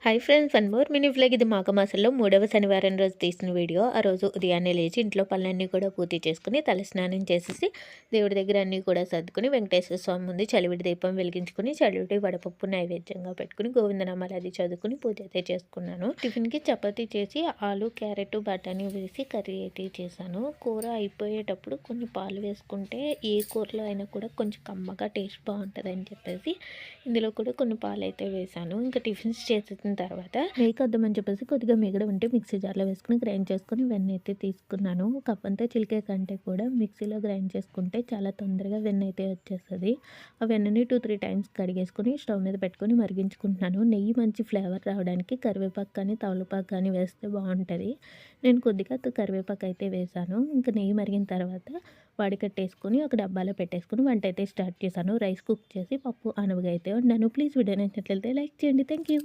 Hi friends, one more mini vlog. ఇది మాఘమాసంలో 3వ శనివారం రోజు తీసిన వీడియో. ఆ రోజు ఉదయాన్నే లేచి ఇంట్లో పనులన్నీ కూడా పూర్తి చేసుకుని తలస్నానం చేసేసి దేవుడి దగ్గర అన్నీ కూడా సర్దుకుని వెంకటేశ్వర స్వామి ముందు చలివిడి దీపం వెలిగించుకుని చలివిడి వడపప్పు నైవేద్యంగా పెట్టుకుని గోవిందనామాలు అది చదువుకుని పూజ అయితే చేసుకున్నాను. టిఫిన్కి చపాతీ చేసి ఆలు క్యారెట్ బఠానీ వేసి కర్రీ అయితే చేశాను. కూర అయిపోయేటప్పుడు కొన్ని పాలు వేసుకుంటే ఏ కూరలో అయినా కూడా కొంచెం కమ్మగా టేస్ట్ బాగుంటుంది అని చెప్పేసి ఇందులో కూడా కొన్ని పాలు అయితే వేశాను. ఇంకా టిఫిన్స్ చేసేసిన తర్వాత నెయ్యి వద్దామని చెప్పేసి కొద్దిగా మిగడ ఉంటే మిక్సీ జార్లో వేసుకుని గ్రైండ్ చేసుకుని వెన్న అయితే తీసుకున్నాను. కప్ అంతా చిలికే కంటే కూడా మిక్సీలో గ్రైండ్ చేసుకుంటే చాలా తొందరగా వెన్న అయితే వచ్చేస్తుంది. ఆ వెన్నని 2-3 టైమ్స్ కడిగేసుకుని స్టవ్ మీద పెట్టుకొని మరిగించుకుంటున్నాను. నెయ్యి మంచి ఫ్లేవర్ రావడానికి కరివేపాకు కానీ తవలపాకు కానీ వేస్తే బాగుంటుంది. నేను కొద్దిగా కరివేపాకు అయితే వేశాను. ఇంకా నెయ్యి మరిగిన తర్వాత వడకట్టేసుకొని ఒక డబ్బాలో పెట్టేసుకుని వంట అయితే స్టార్ట్ చేశాను. రైస్ కుక్ చేసి పప్పు అనవగా అయితే వండాను. ప్లీజ్ వీడియో నచ్చినట్లయితే లైక్ చేయండి. Thank you.